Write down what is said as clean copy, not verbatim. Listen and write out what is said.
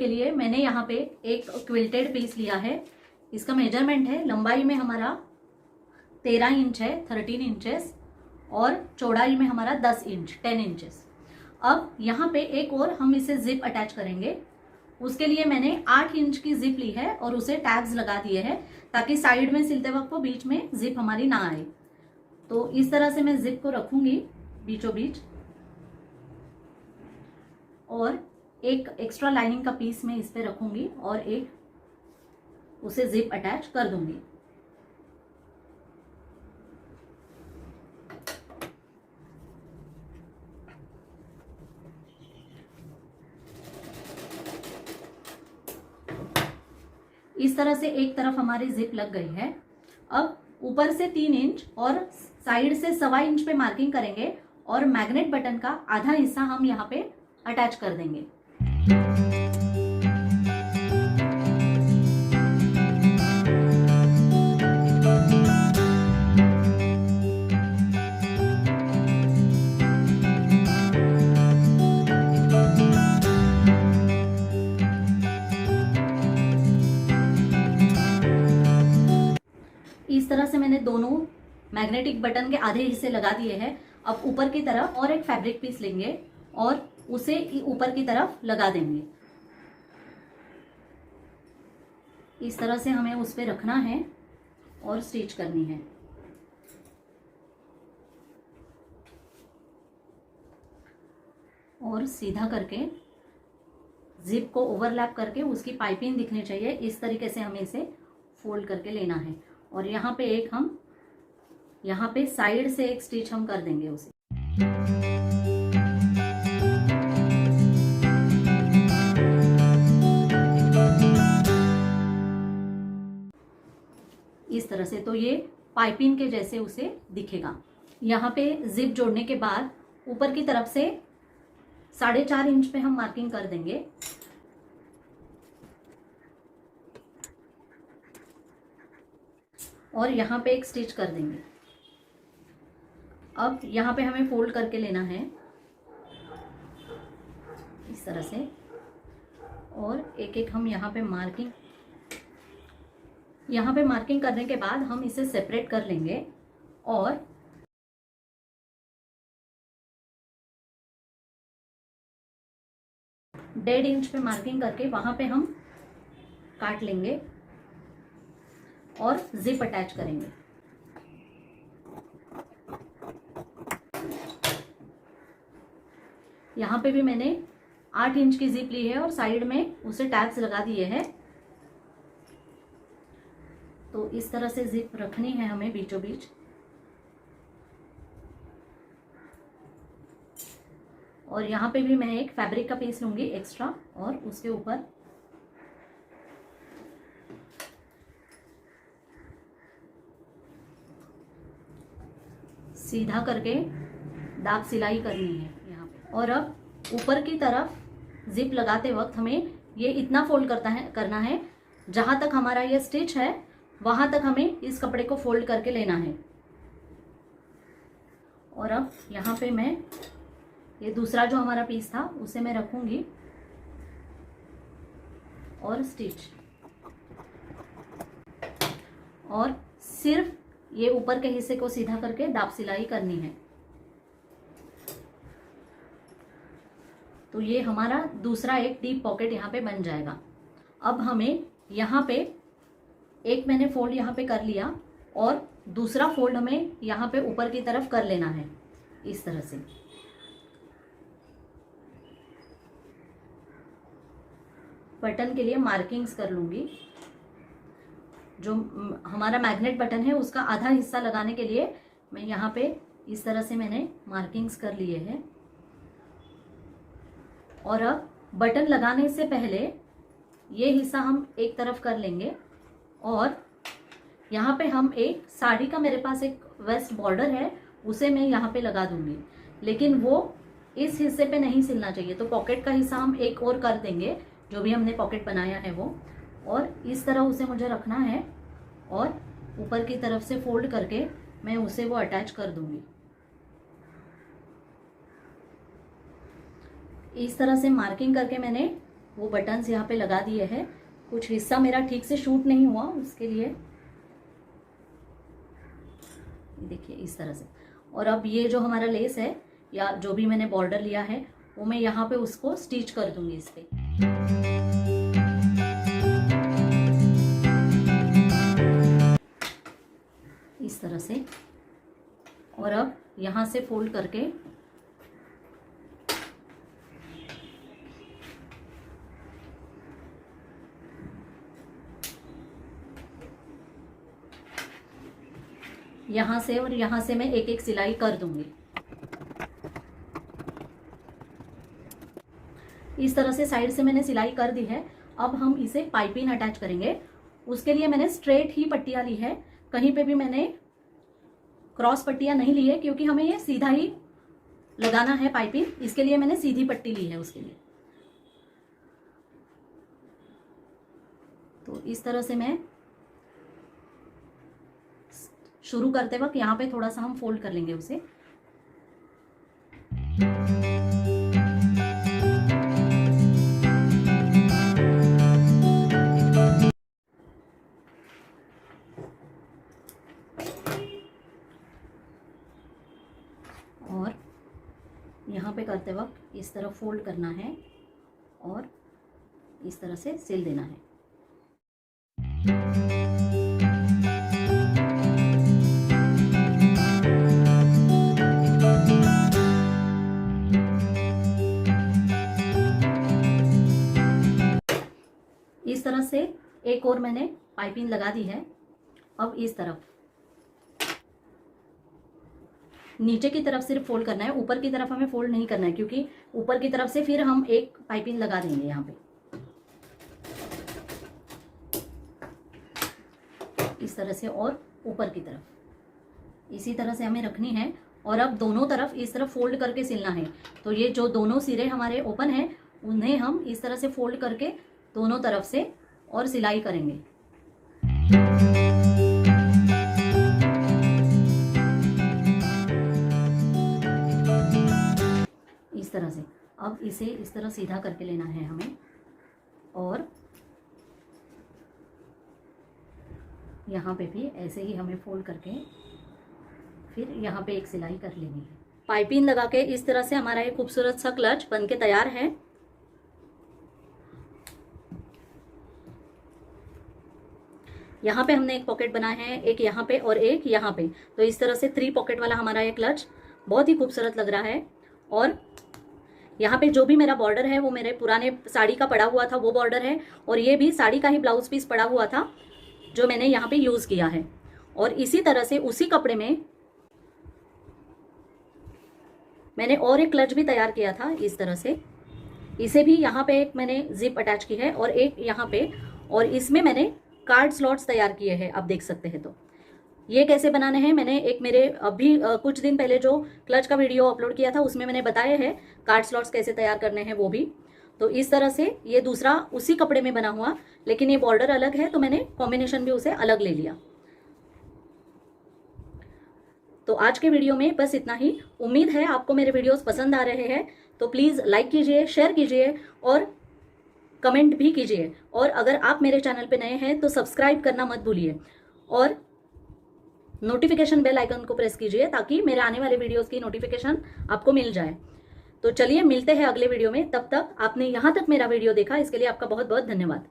के लिए मैंने यहाँ पे एक क्विल्टेड पीस लिया है। इसका मेजरमेंट है, लंबाई में हमारा 13 इंच है, 13 इंचेस, और चौड़ाई में हमारा 10 इंच, 10 इंचेस। अब यहाँ पे एक और हम इसे जिप अटैच करेंगे। उसके लिए मैंने 8 इंच की जिप ली है और उसे टैग्स लगा दिए हैं ताकि साइड में सिलते वक्त वो बीच में जिप हमारी ना आए। तो इस तरह से मैं जिप को रखूंगी बीचों बीच, और एक एक्स्ट्रा लाइनिंग का पीस मैं इस पे रखूंगी और एक उसे जिप अटैच कर दूंगी। इस तरह से एक तरफ हमारी जिप लग गई है। अब ऊपर से 3 इंच और साइड से 1.25 इंच पे मार्किंग करेंगे और मैग्नेट बटन का आधा हिस्सा हम यहाँ पे अटैच कर देंगे। इस तरह से मैंने दोनों मैग्नेटिक बटन के आधे हिस्से लगा दिए हैं। अब ऊपर की तरफ और एक फैब्रिक पीस लेंगे और उसे ऊपर की तरफ लगा देंगे। इस तरह से हमें उस पे रखना है और स्टिच करनी है। और सीधा करके जिप को ओवरलैप करके उसकी पाइपिंग दिखनी चाहिए। इस तरीके से हमें इसे फोल्ड करके लेना है और यहाँ पे एक हम यहाँ पे साइड से एक स्टिच हम कर देंगे उसे। इस तरह से तो ये पाइपिंग के जैसे उसे दिखेगा। यहाँ पे जिप जोड़ने के बाद ऊपर की तरफ से 4.5 इंच पे हम मार्किंग कर देंगे। और यहाँ पे एक स्टिच कर देंगे। अब यहाँ पे हमें फोल्ड करके लेना है इस तरह से, और एक एक हम यहाँ पे मार्किंग करने के बाद हम इसे सेपरेट कर लेंगे और डेढ़ इंच पे मार्किंग करके वहां पे हम काट लेंगे और जिप अटैच करेंगे। यहाँ पे भी मैंने 8 इंच की जिप ली है और साइड में उसे टैग्स लगा दिए हैं। तो इस तरह से जिप रखनी है हमें बीचों बीच। और यहाँ पे भी मैं एक फैब्रिक का पीस लूंगी एक्स्ट्रा और उसके ऊपर सीधा करके दाग सिलाई करनी है यहाँ पे। और अब ऊपर की तरफ जिप लगाते वक्त हमें ये इतना फोल्ड करना है जहां तक हमारा ये स्टिच है वहां तक हमें इस कपड़े को फोल्ड करके लेना है। और अब यहाँ पे मैं ये दूसरा जो हमारा पीस था उसे मैं रखूंगी और स्टिच, और सिर्फ ये ऊपर के हिस्से को सीधा करके दाब सिलाई करनी है। तो ये हमारा दूसरा एक डीप पॉकेट यहाँ पे बन जाएगा। अब हमें यहाँ पे एक मैंने फोल्ड यहाँ पे कर लिया और दूसरा फोल्ड हमें यहाँ पे ऊपर की तरफ कर लेना है इस तरह से। बटन के लिए मार्किंग्स कर लूंगी। जो हमारा मैग्नेट बटन है उसका आधा हिस्सा लगाने के लिए मैं यहाँ पे इस तरह से मैंने मार्किंग्स कर लिए हैं। और अब बटन लगाने से पहले ये हिस्सा हम एक तरफ कर लेंगे और यहाँ पे हम एक साड़ी का, मेरे पास एक वेस्ट बॉर्डर है, उसे मैं यहाँ पे लगा दूंगी, लेकिन वो इस हिस्से पे नहीं सिलना चाहिए। तो पॉकेट का हिस्सा हम एक और कर देंगे, जो भी हमने पॉकेट बनाया है वो, और इस तरह उसे मुझे रखना है और ऊपर की तरफ से फोल्ड करके मैं उसे वो अटैच कर दूंगी। इस तरह से मार्किंग करके मैंने वो बटन्स यहाँ पे लगा दिए हैं। कुछ हिस्सा मेरा ठीक से शूट नहीं हुआ, उसके लिए देखिए इस तरह से। और अब ये जो हमारा लेस है या जो भी मैंने बॉर्डर लिया है वो मैं यहाँ पे उसको स्टिच कर दूंगी इस पे। इस तरह से। और अब यहाँ से फोल्ड करके यहाँ से और यहाँ से मैं एक एक सिलाई कर दूंगी। इस तरह से साइड से मैंने सिलाई कर दी है। अब हम इसे पाइपिंग अटैच करेंगे। उसके लिए मैंने स्ट्रेट ही पट्टियाँ ली है, कहीं पे भी मैंने क्रॉस पट्टियाँ नहीं ली है, क्योंकि हमें ये सीधा ही लगाना है पाइपिंग। इसके लिए मैंने सीधी पट्टी ली है उसके लिए। तो इस तरह से मैं शुरू करते वक्त यहाँ पे थोड़ा सा हम फोल्ड कर लेंगे उसे। और यहाँ पे करते वक्त इस तरह फोल्ड करना है और इस तरह से सिल देना है। इस तरह से एक और मैंने पाइपिंग लगा दी है। अब इस तरफ नीचे की तरफ सिर्फ फोल्ड करना है, ऊपर की तरफ हमें फोल्ड नहीं करना है, क्योंकि ऊपर की तरफ से फिर हम एक पाइपिंग लगा देंगे यहाँ पे। इस तरह से और ऊपर की तरफ इसी तरह से हमें रखनी है। और अब दोनों तरफ इस तरफ फोल्ड करके सिलना है। तो ये जो दोनों सिरे हमारे ओपन हैं उन्हें हम इस तरह से फोल्ड करके दोनों तरफ से और सिलाई करेंगे। इस तरह से। अब इसे इस तरह सीधा करके लेना है हमें और यहाँ पे भी ऐसे ही हमें फोल्ड करके फिर यहाँ पे एक सिलाई कर लेनी है। पाइपिंग लगा के इस तरह से हमारा एक खूबसूरत सा क्लच बनके तैयार है। यहाँ पे हमने एक पॉकेट बनाया है, एक यहाँ पे और एक यहाँ पे। तो इस तरह से 3 पॉकेट वाला हमारा ये क्लच बहुत ही खूबसूरत लग रहा है। और यहाँ पे जो भी मेरा बॉर्डर है वो मेरे पुराने साड़ी का पड़ा हुआ था, वो बॉर्डर है। और ये भी साड़ी का ही ब्लाउज पीस पड़ा हुआ था जो मैंने यहाँ पे यूज किया है। और इसी तरह से उसी कपड़े में मैंने और एक क्लच भी तैयार किया था इस तरह से। इसे भी यहाँ पे एक मैंने जिप अटैच की है और एक यहाँ पे, और इसमें मैंने कार्ड स्लॉट्स तैयार किए हैं, आप देख सकते हैं। तो ये कैसे बनाने हैं मैंने एक मेरे अभी कुछ दिन पहले जो क्लच का वीडियो अपलोड किया था उसमें मैंने बताया है कार्ड स्लॉट्स कैसे तैयार करने हैं वो भी। तो इस तरह से ये दूसरा उसी कपड़े में बना हुआ, लेकिन ये बॉर्डर अलग है तो मैंने कॉम्बिनेशन भी उसे अलग ले लिया। तो आज के वीडियो में बस इतना ही। उम्मीद है आपको मेरे वीडियोस पसंद आ रहे हैं। तो प्लीज़ लाइक कीजिए, शेयर कीजिए और कमेंट भी कीजिए। और अगर आप मेरे चैनल पे नए हैं तो सब्सक्राइब करना मत भूलिए और नोटिफिकेशन बेल आइकन को प्रेस कीजिए ताकि मेरे आने वाले वीडियोस की नोटिफिकेशन आपको मिल जाए। तो चलिए मिलते हैं अगले वीडियो में। तब तक आपने यहाँ तक मेरा वीडियो देखा इसके लिए आपका बहुत बहुत धन्यवाद।